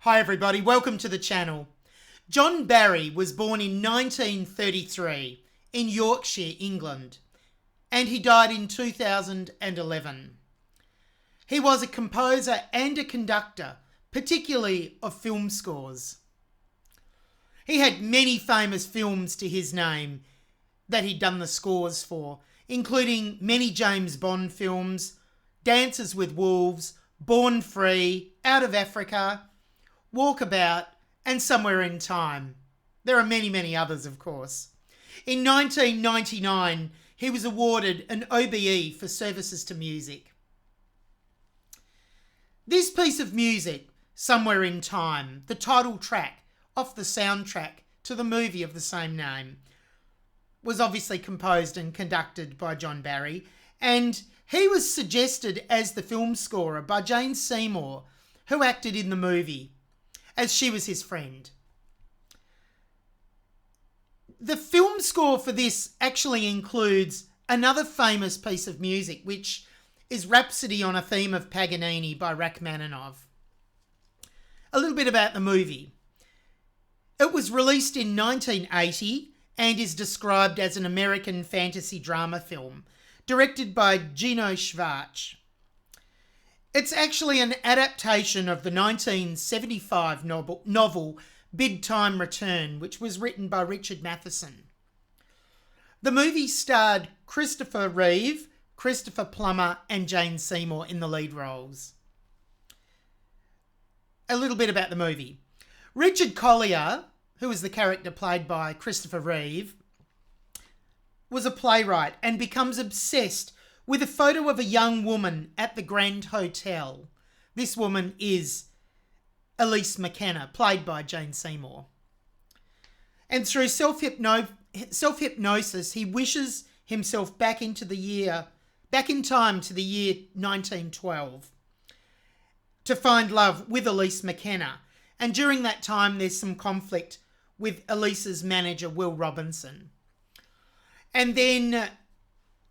Hi everybody, welcome to the channel. John Barry was born in 1933 in Yorkshire, England, and he died in 2011. He was a composer and a conductor, particularly of film scores. He had many famous films to his name that he'd done the scores for, including many James Bond films, Dances with Wolves, Born Free, Out of Africa, Walkabout, and Somewhere in Time. There are many, many others, of course. In 1999, he was awarded an OBE for services to music. This piece of music, Somewhere in Time, the title track off the soundtrack to the movie of the same name, was obviously composed and conducted by John Barry, and he was suggested as the film scorer by Jane Seymour, who acted in the movie, as she was his friend. The film score for this actually includes another famous piece of music, which is Rhapsody on a Theme of Paganini by Rachmaninoff. A little bit about the movie. It was released in 1980 and is described as an American fantasy drama film, directed by Gino Schwartz. It's actually an adaptation of the 1975 novel Big Time Return, which was written by Richard Matheson. The movie starred Christopher Reeve, Christopher Plummer, and Jane Seymour in the lead roles. A little bit about the movie. Richard Collier, who was the character played by Christopher Reeve, was a playwright and becomes obsessed with a photo of a young woman at the Grand Hotel. This woman is Elise McKenna, played by Jane Seymour. And through self-hypnosis, he wishes himself back in time to the year 1912 to find love with Elise McKenna. And during that time, there's some conflict with Elise's manager, Will Robinson. And then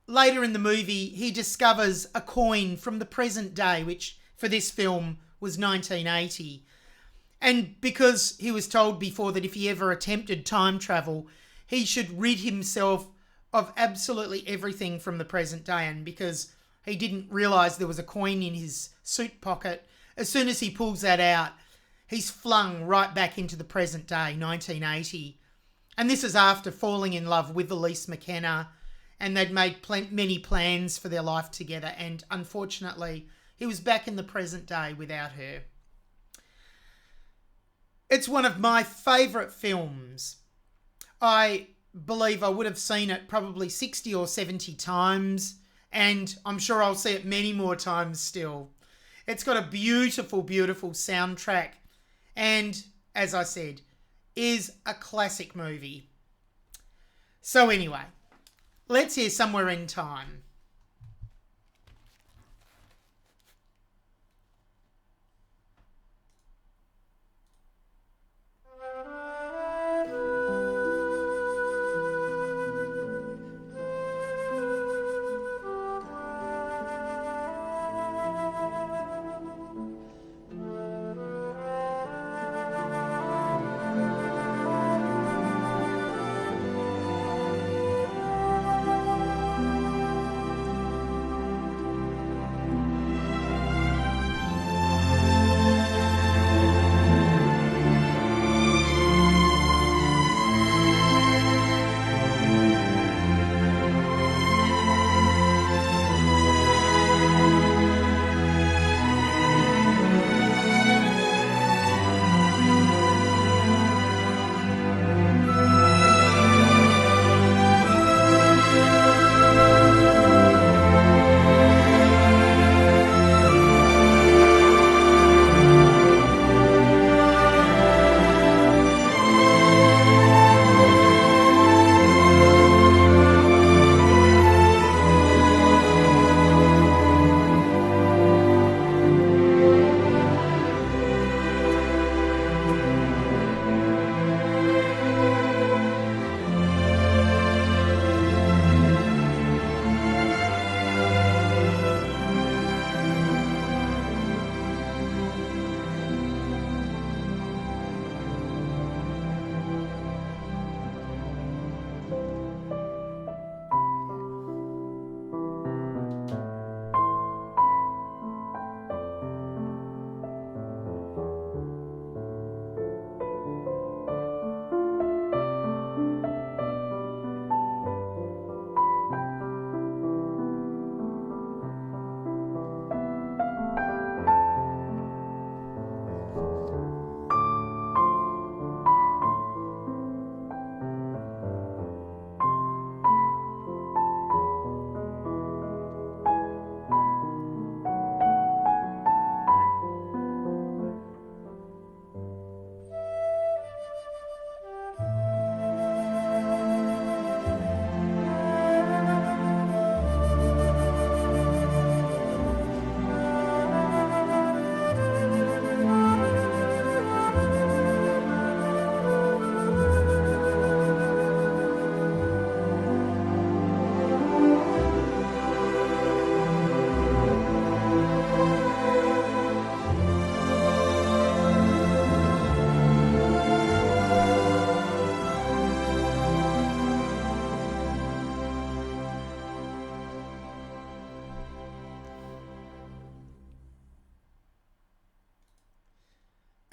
later in the movie, he discovers a coin from the present day, which for this film was 1980. And because he was told before that if he ever attempted time travel, he should rid himself of absolutely everything from the present day. And because he didn't realise there was a coin in his suit pocket, as soon as he pulls that out, he's flung right back into the present day, 1980. And this is after falling in love with Elise McKenna, and they'd made many plans for their life together, and unfortunately, he was back in the present day without her. It's one of my favourite films. I believe I would have seen it probably 60 or 70 times, and I'm sure I'll see it many more times still. It's got a beautiful, beautiful soundtrack, and, as I said, is a classic movie. So anyway, let's hear Somewhere in Time.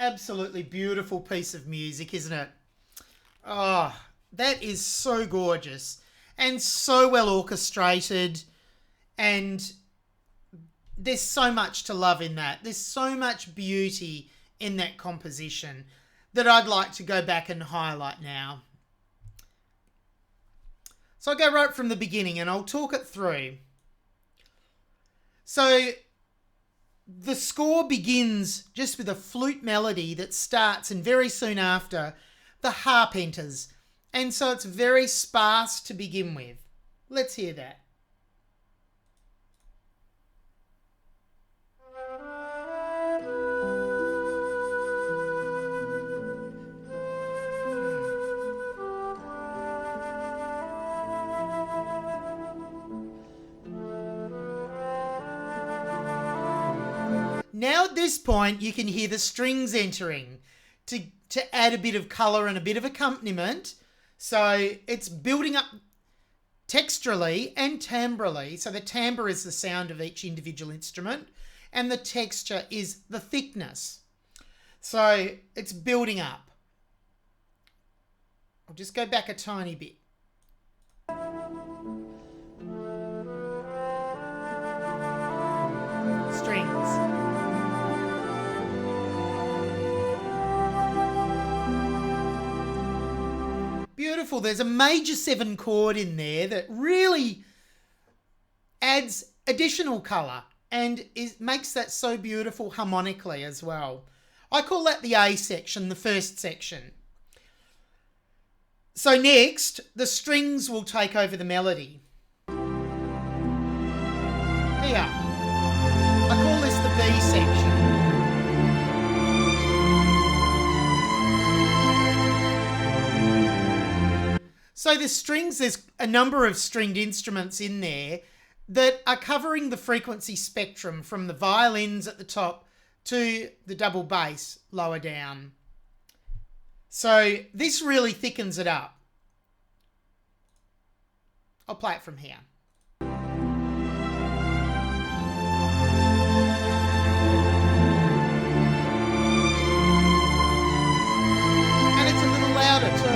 Absolutely beautiful piece of music, isn't it? Oh, that is so gorgeous and so well orchestrated, and there's so much to love in that. There's so much beauty in that composition that I'd like to go back and highlight now. So I'll go right from the beginning and I'll talk it through. So the score begins just with a flute melody that starts, and very soon after, the harp enters. And so it's very sparse to begin with. Let's hear that. Now at this point, you can hear the strings entering to add a bit of colour and a bit of accompaniment. So it's building up texturally and timbrally. So the timbre is the sound of each individual instrument, and the texture is the thickness. So it's building up. I'll just go back a tiny bit. Strings. Beautiful. There's a major 7 chord in there that really adds additional colour and makes that so beautiful harmonically as well. I call that the A section, the first section. So next, the strings will take over the melody. Here. I call this the B section. So the strings, there's a number of stringed instruments in there that are covering the frequency spectrum from the violins at the top to the double bass lower down. So this really thickens it up. I'll play it from here. And it's a little louder too.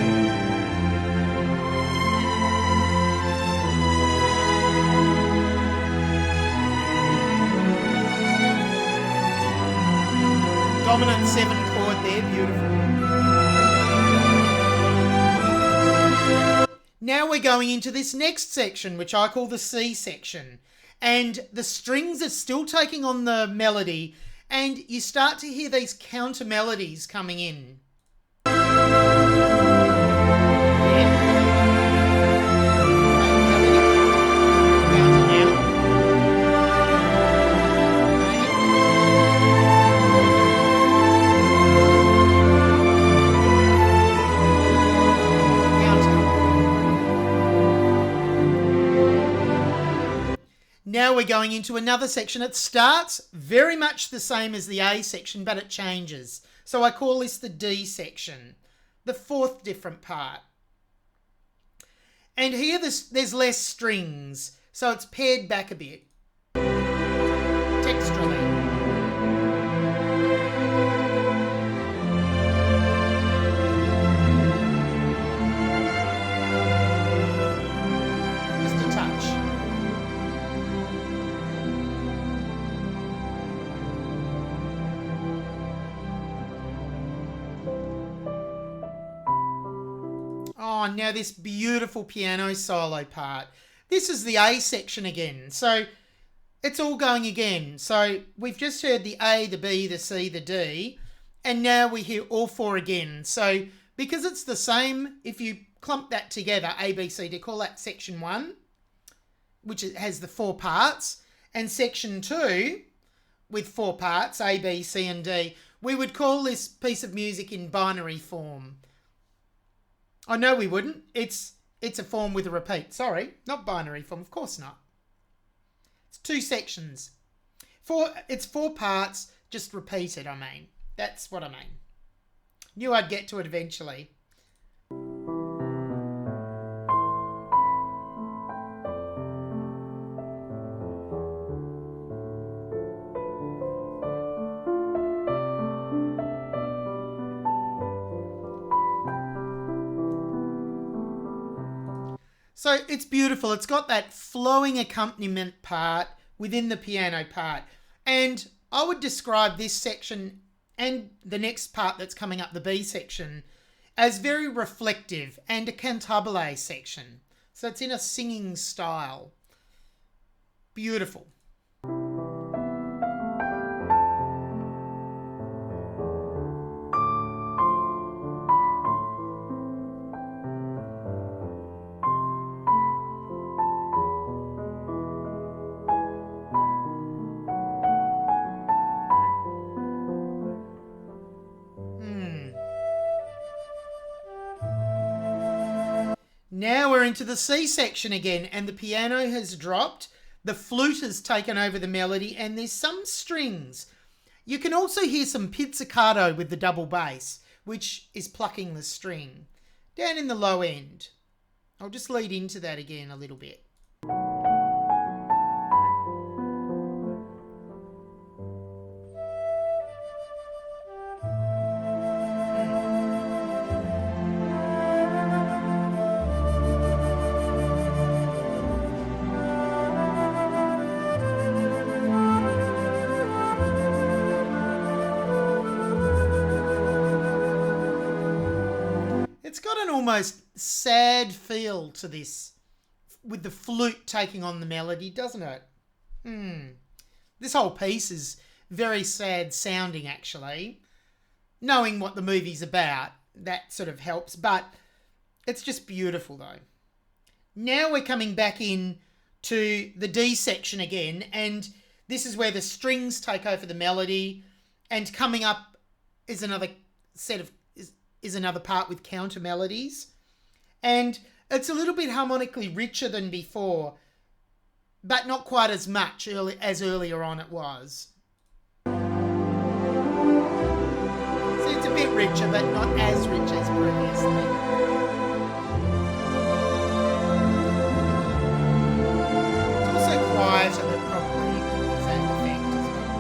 Dominant 7 chord there, beautiful. Now we're going into this next section, which I call the C section. And the strings are still taking on the melody, and you start to hear these counter melodies coming in. Now we're going into another section. It starts very much the same as the A section, but it changes. So I call this the D section, the fourth different part. And here there's less strings, so it's pared back a bit, texturally. Oh, now this beautiful piano solo part. This is the A section again. So it's all going again. So we've just heard the A, the B, the C, the D, and now we hear all 4 again. So because it's the same, if you clump that together, A, B, C, D, call that section 1, which has the 4 parts, and section 2 with 4 parts, A, B, C, and D. We would call this piece of music in binary form. Oh, no, we wouldn't. It's a form with a repeat. Sorry, not binary form. Of course not. It's 2 sections. It's 4 parts, just repeated, I mean. That's what I mean. Knew I'd get to it eventually. So it's beautiful. It's got that flowing accompaniment part within the piano part. And I would describe this section and the next part that's coming up, the B section, as very reflective and a cantabile section. So it's in a singing style. Beautiful. Now we're into the C section again, and the piano has dropped, the flute has taken over the melody, and there's some strings. You can also hear some pizzicato with the double bass, which is plucking the string. Down in the low end. I'll just lead into that again a little bit. It's got an almost sad feel to this, with the flute taking on the melody, doesn't it? This whole piece is very sad sounding, actually. Knowing what the movie's about, that sort of helps, but it's just beautiful, though. Now we're coming back in to the D section again, and this is where the strings take over the melody, and coming up is another set of is another part with counter melodies, and it's a little bit harmonically richer than before, but not quite as much as earlier on it was. So it's a bit richer, but not as rich as previously. It's also quieter than probably has that effect as well.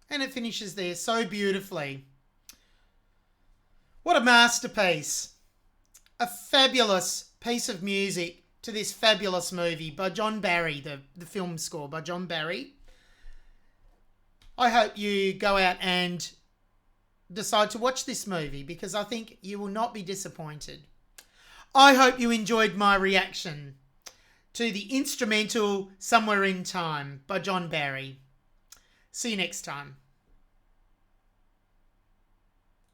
And it finishes there so beautifully. What a masterpiece. A fabulous piece of music to this fabulous movie by John Barry, the film score by John Barry. I hope you go out and decide to watch this movie, because I think you will not be disappointed. I hope you enjoyed my reaction to the instrumental Somewhere in Time by John Barry. See you next time.